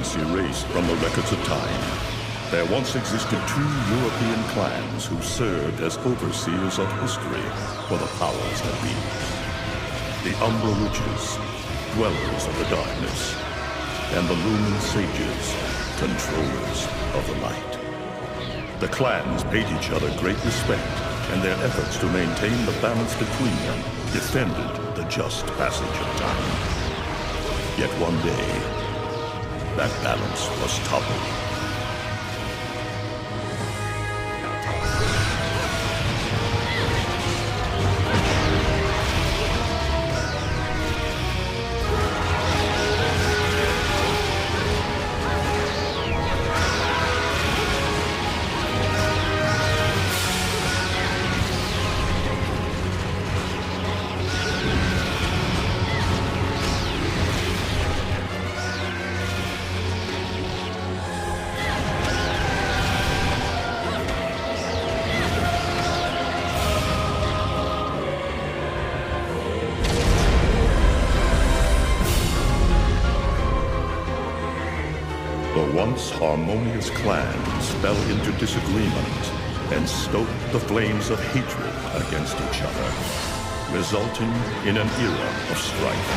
once erased from the records of time, there once existed two European clans who served as overseers of history for the powers that be. The Umbra Witches, dwellers of the darkness, and the Lumen Sages, controllers of the light. The clans paid each other great respect, and their efforts to maintain the balance between them defended the just passage of time. Yet one day, that balance was toppled. The once harmonious clans fell into disagreement and stoked the flames of hatred against each other, resulting in an era of strife.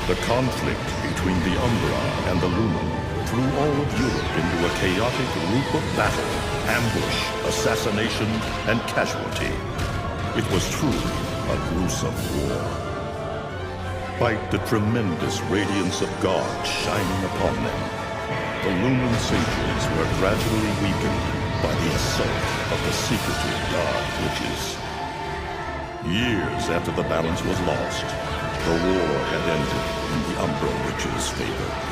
The conflict between the Umbra and the Lumen threw all of Europe into a chaotic loop of battle, ambush, assassination, and casualty. It was truly a gruesome war. Despite the tremendous radiance of God shining upon them, the Lumen Sages were gradually weakened by the assault of the secretive Dark Witches. Years after the balance was lost, the war had ended in the Umbra Witches' favor.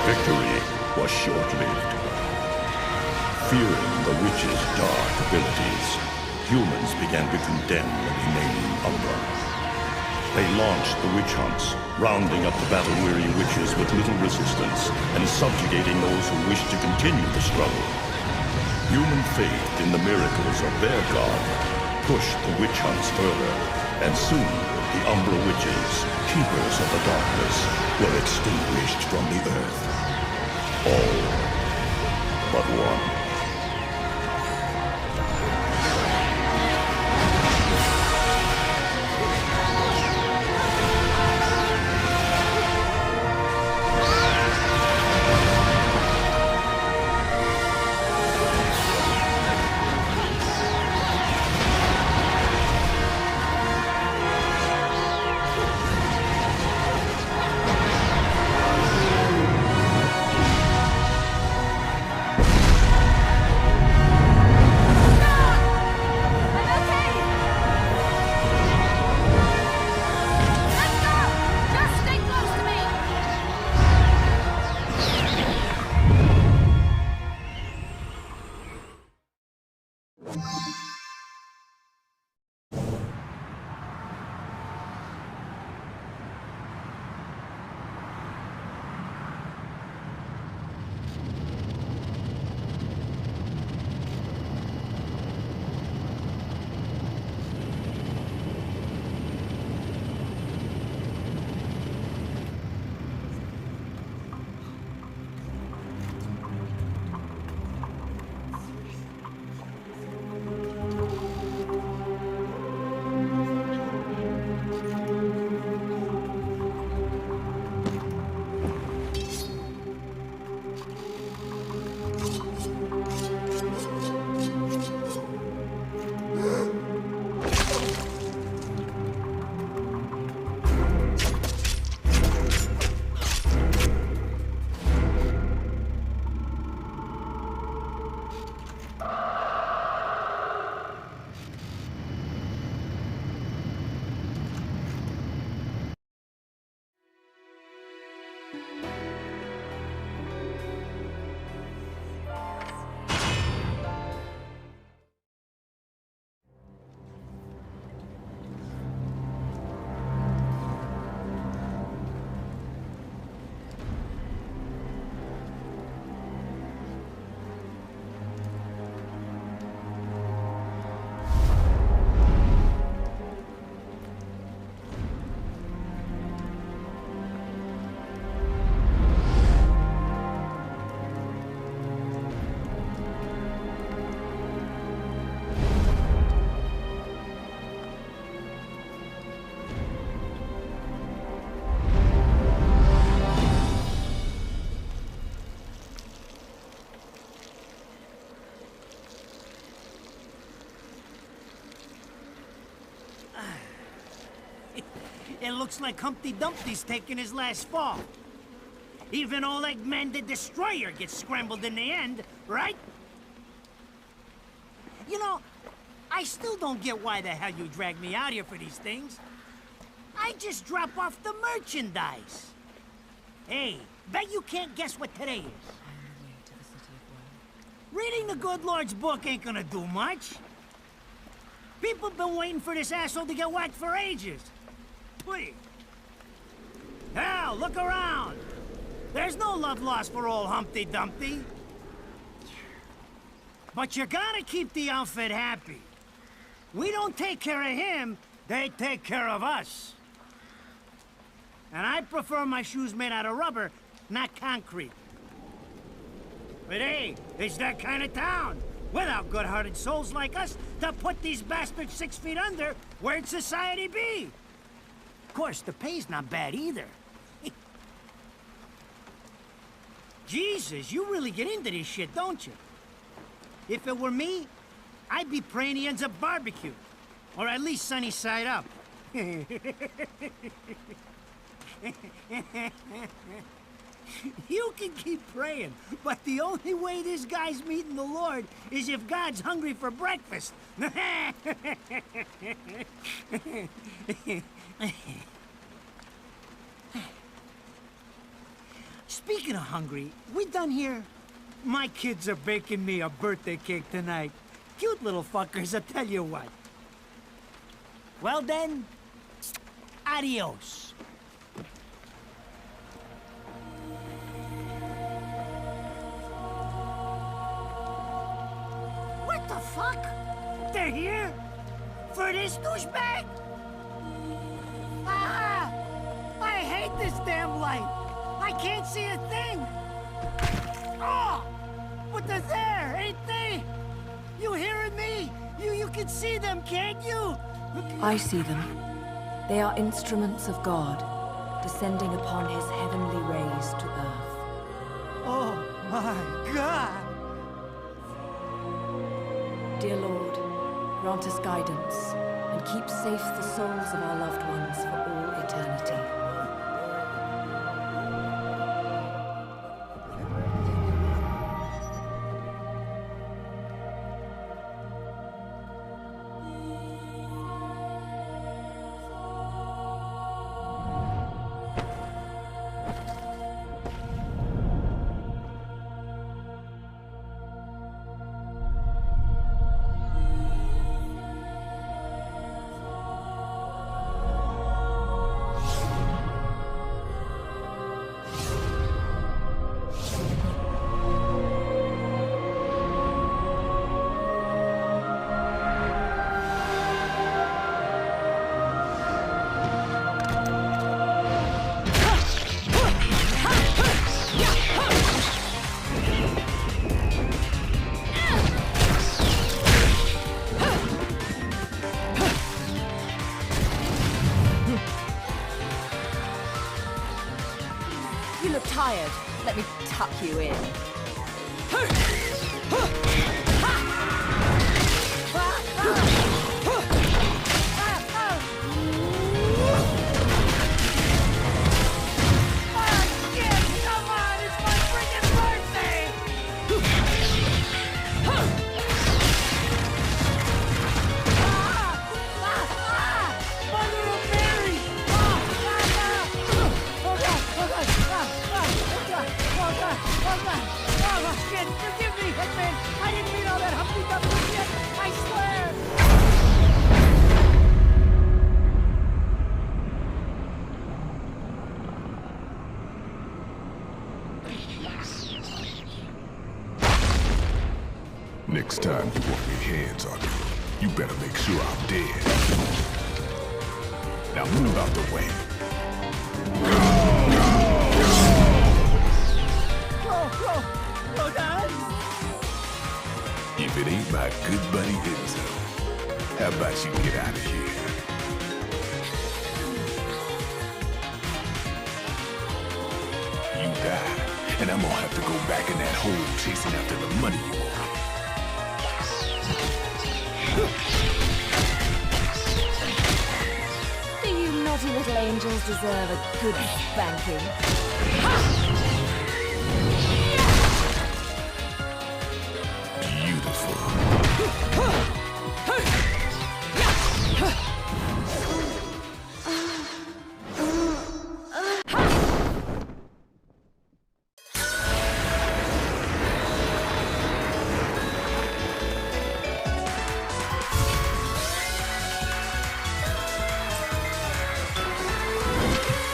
Victory was short-lived. Fearing the witches' dark abilities, humans began to condemn the remaining Umbra. They launched the witch hunts, rounding up the battle-weary witches with little resistance and subjugating those who wished to continue the struggle. Human faith in the miracles of their god pushed the witch hunts further, and soon the Umbra Witches, keepers of the darkness, were extinguished from the earth. All but one. It looks like Humpty Dumpty's taking his last fall. Even old Eggman the Destroyer gets scrambled in the end, right? You know, I still don't get why the hell you dragged me out here for these things. I just drop off the merchandise. Hey, bet you can't guess what today is. Reading the good Lord's book ain't gonna do much. People been waiting for this asshole to get whacked for ages. Please. Hell, look around. There's no love lost for old Humpty Dumpty. But you gotta keep the outfit happy. We don't take care of him, they take care of us. And I prefer my shoes made out of rubber, not concrete. But hey, it's that kind of town. Without good-hearted souls like us to put these bastards 6 feet under, where'd society be? Of course, the pay's not bad either. Jesus, you really get into this shit, don't you? If it were me, I'd be praying he ends up barbecued. Or at least sunny side up. You can keep praying, but the only way this guy's meeting the Lord is if God's hungry for breakfast. Speaking of hungry, we done here? My kids are baking me a birthday cake tonight. Cute little fuckers, I'll tell you what. Well then, adios. What the fuck? They're here? For this douchebag? Ah! I hate this damn light! I can't see a thing! Oh! But they're there, ain't they? You hearing me? You can see them, can't you? I see them. They are instruments of God, descending upon his heavenly rays to earth. Oh my God! Dear Lord, grant us guidance, and keep safe the souls of our loved ones for all eternity. You look tired. Let me tuck you in. God! Oh, God! Oh, shit! Forgive me, Hitman! I didn't mean all that humpty-dumpty shit! I swear! Next time you want your hands on me, you better make sure I'm dead. Now move out the way. Go, Dad! If it ain't my good buddy Enzo, how about you get out of here? You die, and I'm gonna have to go back in that hole chasing after the money you want. Do you naughty little angels deserve a good spanking? Beautiful.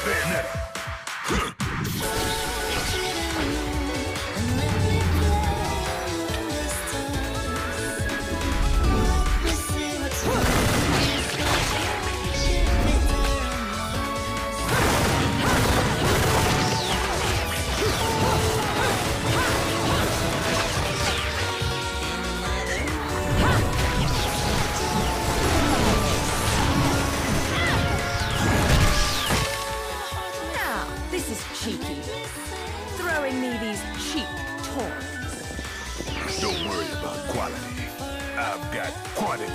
Bayonetta. Now, this is cheeky. Throwing me these cheap toys. Don't worry about quality. I've got quantity.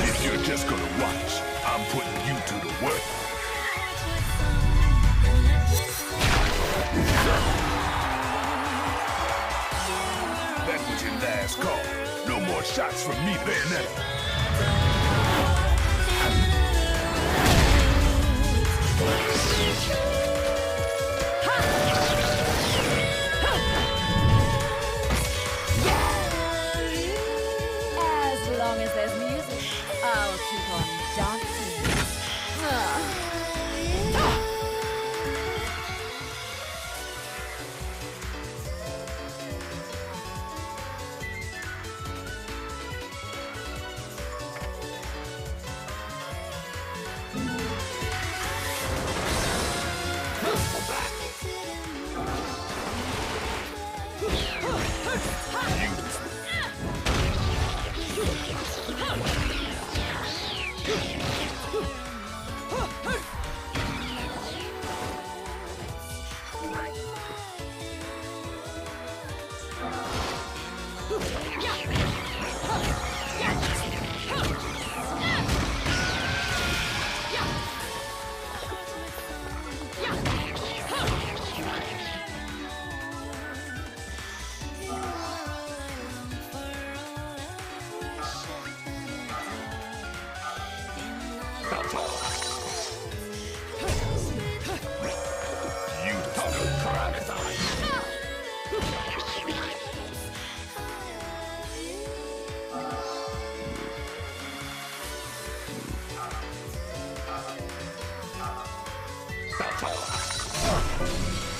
If you're just gonna watch, I'm putting you to the work. That was your last call. No more shots from me, Bayonetta. As long as there's music, I'll keep on dancing.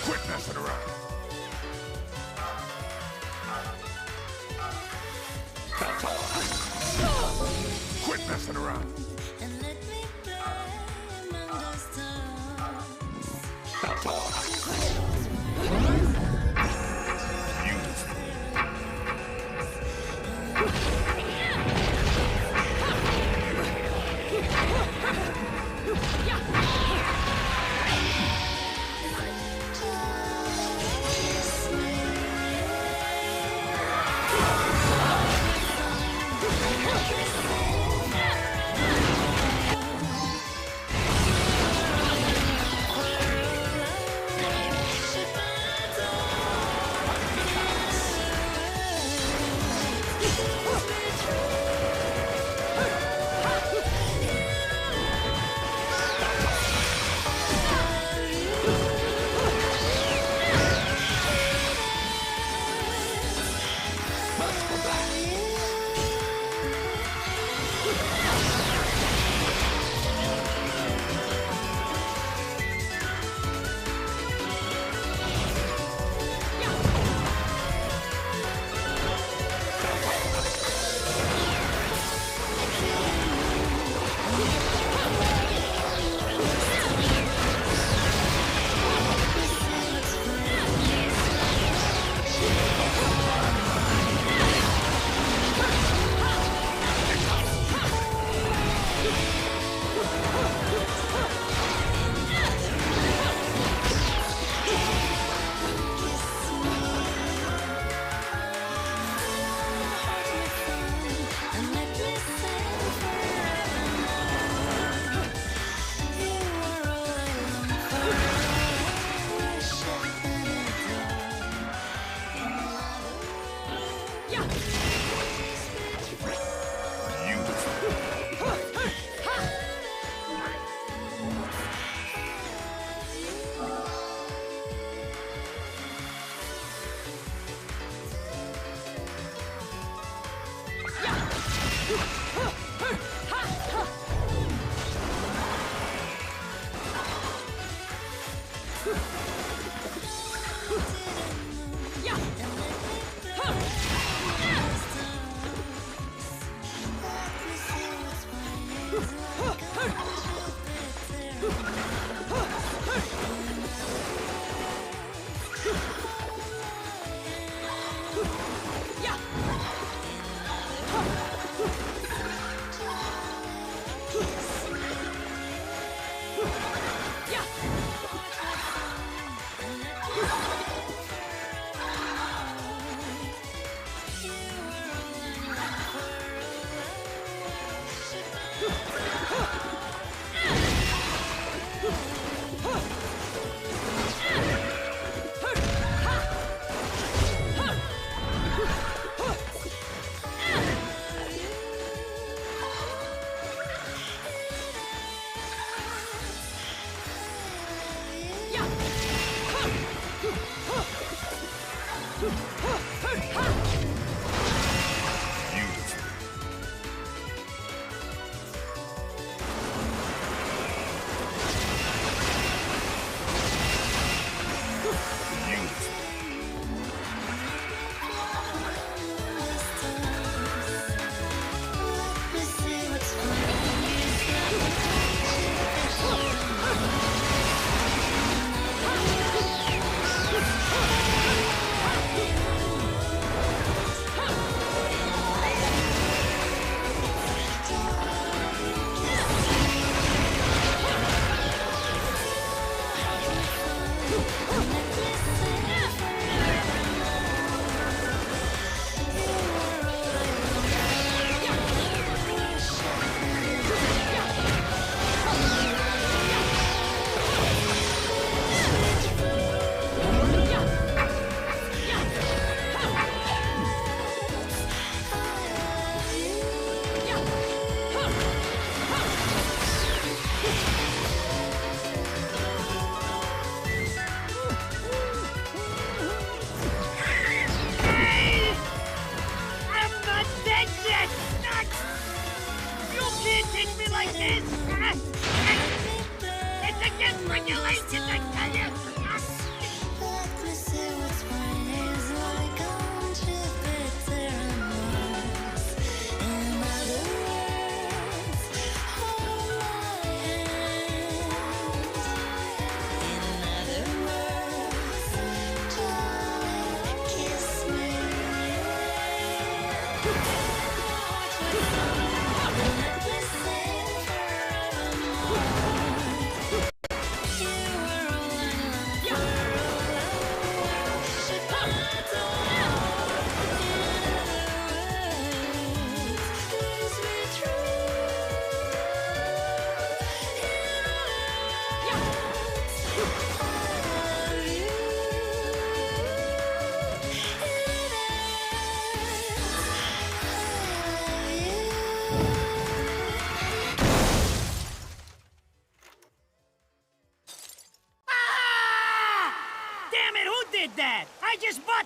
Quit messing around. messing around.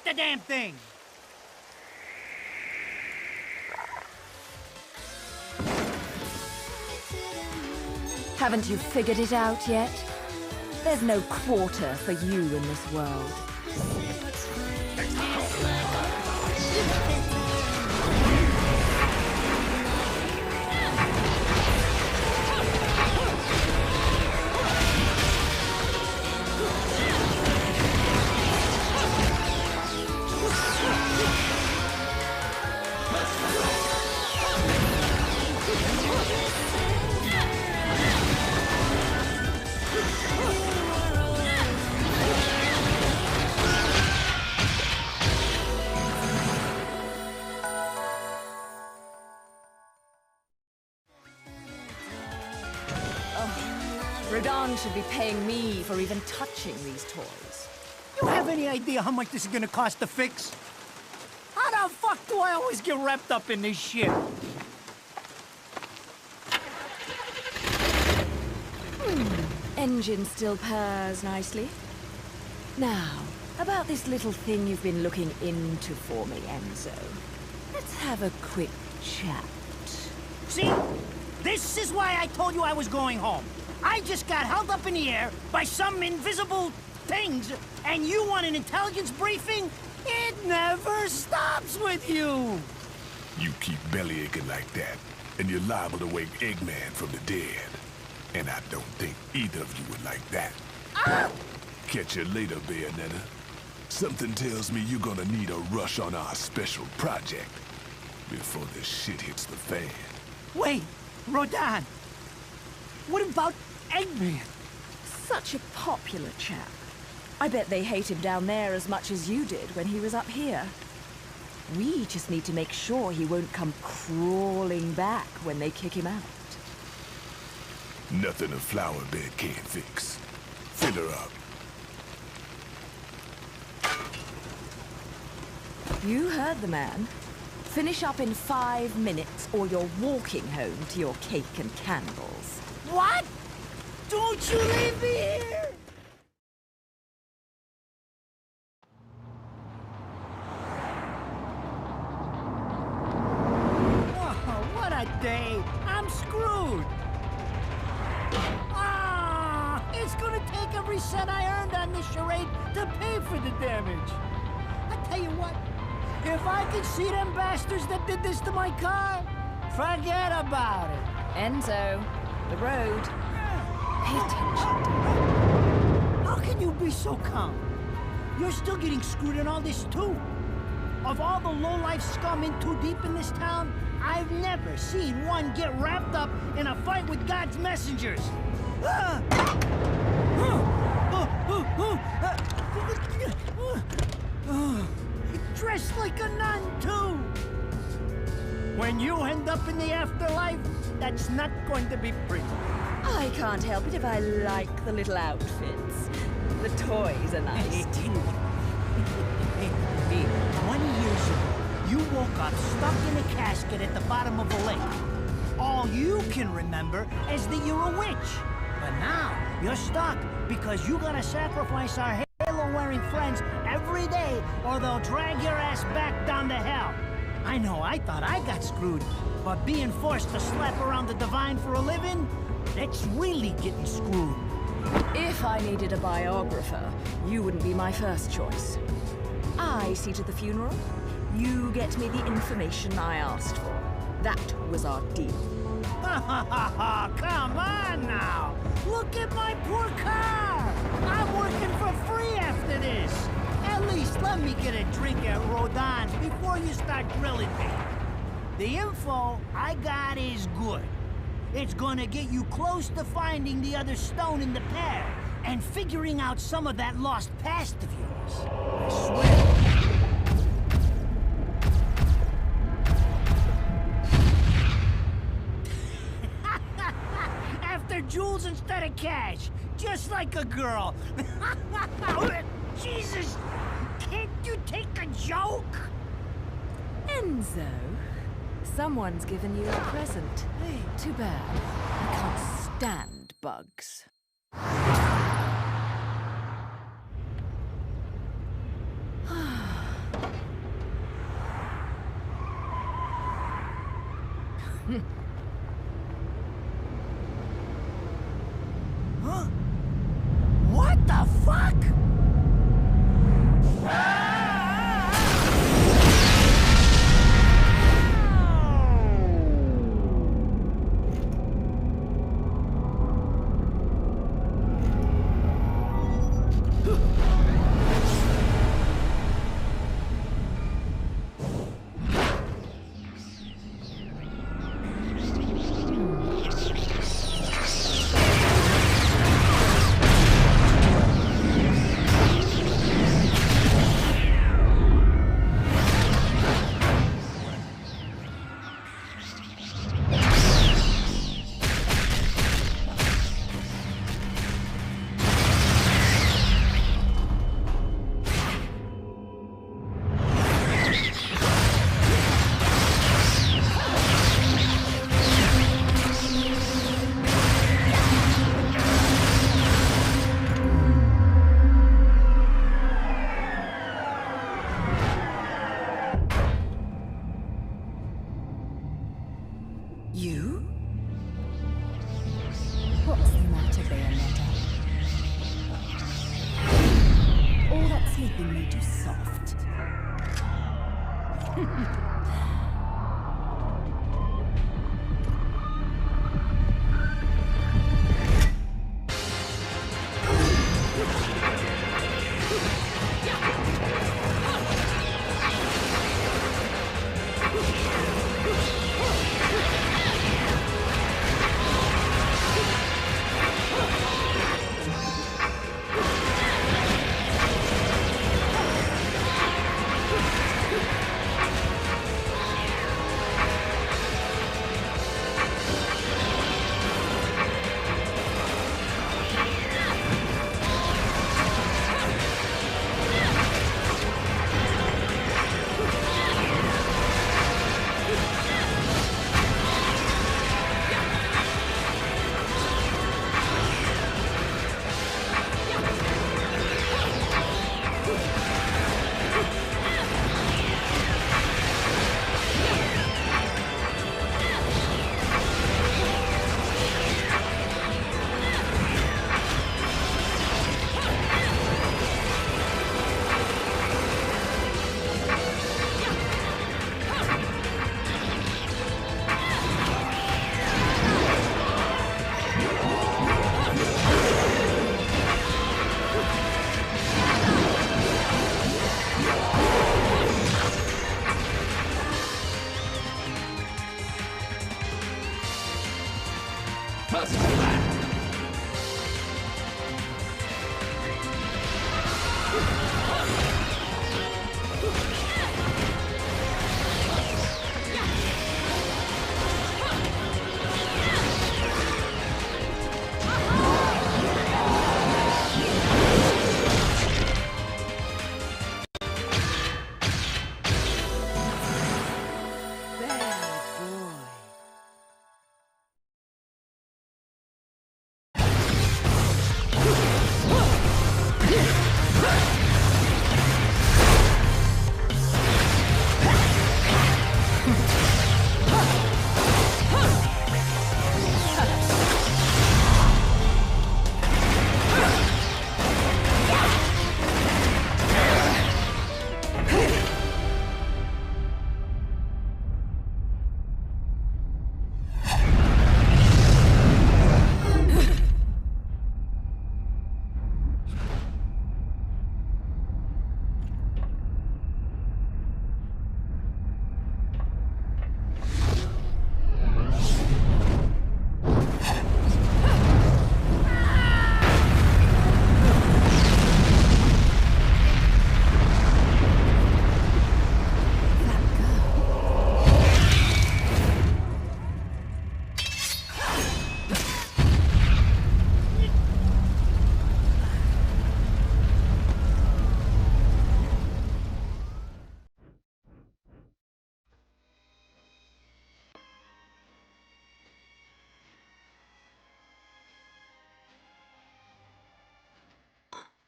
the damn thing! Haven't you figured it out yet? There's no quarter for you in this world. Rodan should be paying me for even touching these toys. You have any idea how much this is gonna cost to fix? How the fuck do I always get wrapped up in this shit? Engine still purrs nicely. Now, about this little thing you've been looking into for me, Enzo. Let's have a quick chat. See? This is why I told you I was going home. I just got held up in the air by some invisible things, and you want an intelligence briefing? It never stops with you! You keep bellyaching like that, and you're liable to wake Eggman from the dead. And I don't think either of you would like that. Ah! Catch you later, Bayonetta. Something tells me you're gonna need a rush on our special project before this shit hits the fan. Wait, Rodan. What about Eggman? Such a popular chap. I bet they hate him down there as much as you did when he was up here. We just need to make sure he won't come crawling back when they kick him out. Nothing a flower bed can't fix. Fill her up. You heard the man. Finish up in 5 minutes or you're walking home to your cake and candles. What? Don't you leave me here! Oh, what a day! I'm screwed! Ah! It's gonna take every cent I earned on this charade to pay for the damage. I tell you what, if I could see them bastards that did this to my car, forget about it. Enzo, the road. Pay attention. How can you be so calm? You're still getting screwed in all this too. Of all the low-life scum in too deep in this town, I've never seen one get wrapped up in a fight with God's messengers. Dressed like a nun too. When you end up in the afterlife, that's not going to be pretty. I can't help it if I like the little outfits. The toys are nice too. 20 years ago, you woke up stuck in a casket at the bottom of a lake. All you can remember is that you're a witch. But now, you're stuck because you gotta sacrifice our halo-wearing friends every day or they'll drag your ass back down to hell. I know, I thought I got screwed, but being forced to slap around the divine for a living, that's really getting screwed. If I needed a biographer, you wouldn't be my first choice. I see to the funeral. You get me the information I asked for. That was our deal. Come on now! Look at my poor car! I'm working for free after this! At least let me get a drink at Rodon's before you start grilling me. The info I got is good. It's gonna get you close to finding the other stone in the pair and figuring out some of that lost past of yours. I swear. After jewels instead of cash, just like a girl. Jesus, can't you take a joke? Enzo, someone's given you a present. Hey, too bad. I can't stand bugs. Huh? What the fuck? You? What's the matter, Bayonetta? All that sleeping made you soft.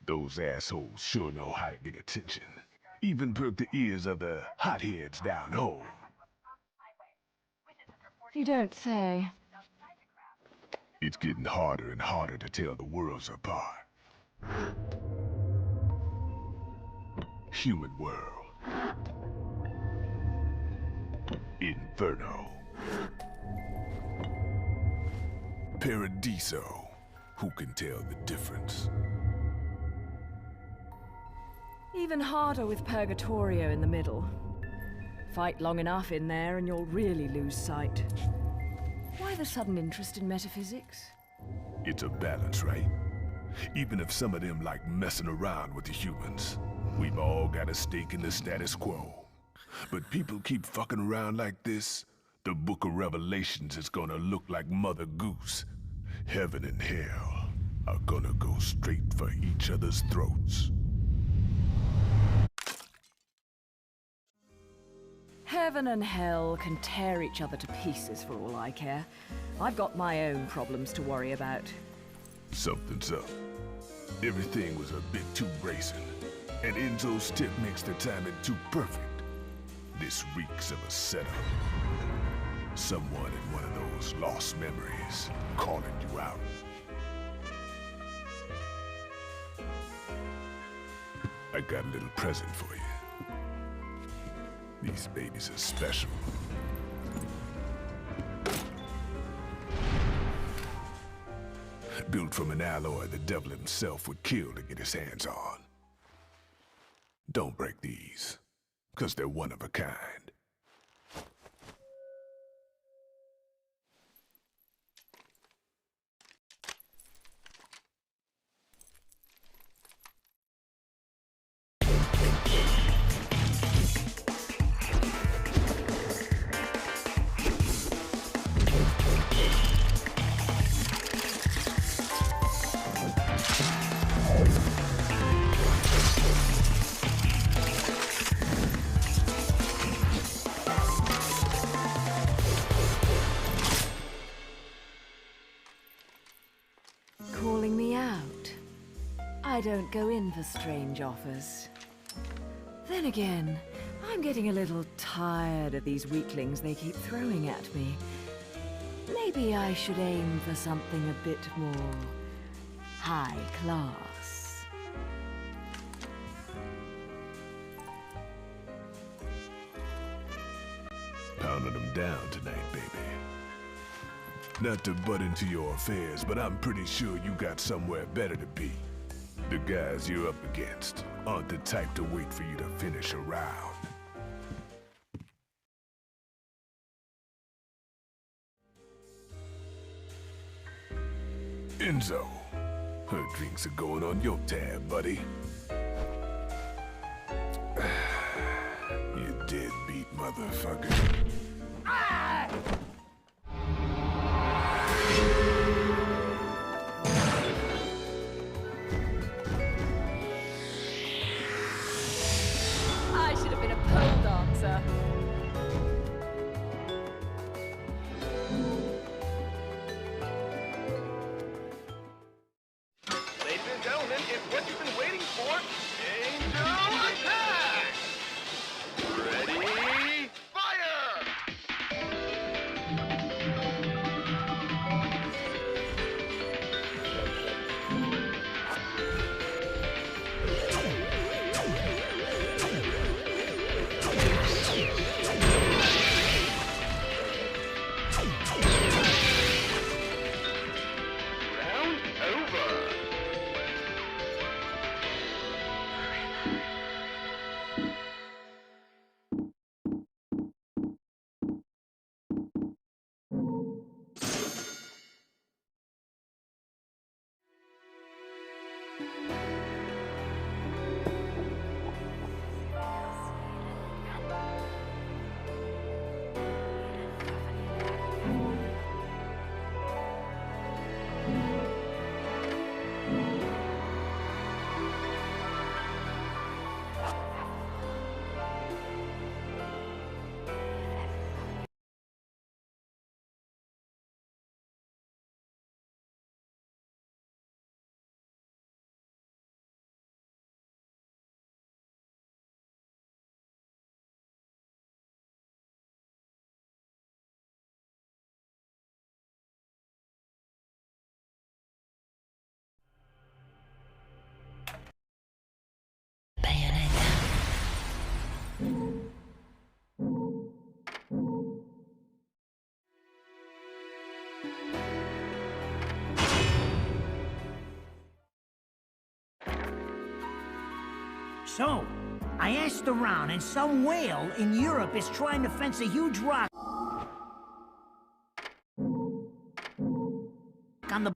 Those assholes sure know how to get attention. Even perk the ears of the hotheads down home. You don't say. It's getting harder and harder to tell the worlds apart. Human world. Inferno. Paradiso. Who can tell the difference? Even harder with Purgatorio in the middle. Fight long enough in there and you'll really lose sight. Why the sudden interest in metaphysics? It's a balance, right? Even if some of them like messing around with the humans, we've all got a stake in the status quo. But people keep fucking around like this, the Book of Revelations is gonna look like Mother Goose. Heaven and hell are gonna go straight for each other's throats. Heaven and hell can tear each other to pieces for all I care. I've got my own problems to worry about. Something's up. Everything was a bit too bracing, and Enzo's tip makes the timing too perfect. This reeks of a setup. Someone in one of those lost memories calling you out. I got a little present for you. These babies are special. Built from an alloy the devil himself would kill to get his hands on. Don't break these, 'cause they're one of a kind. Calling me out? I don't go in for strange offers. Then again, I'm getting a little tired of these weaklings they keep throwing at me. Maybe I should aim for something a bit more high class. Pounding them down tonight, baby. Not to butt into your affairs, but I'm pretty sure you got somewhere better to be. The guys you're up against aren't the type to wait for you to finish a round. Enzo, her drinks are going on your tab, buddy. You deadbeat motherfucker. Ah! I should have been a pole dancer. Ladies and gentlemen, it's what you've been waiting for. Angel attack! Ready, fire! Round over. So, I asked around, and some whale in Europe is trying to fence a huge rock on the...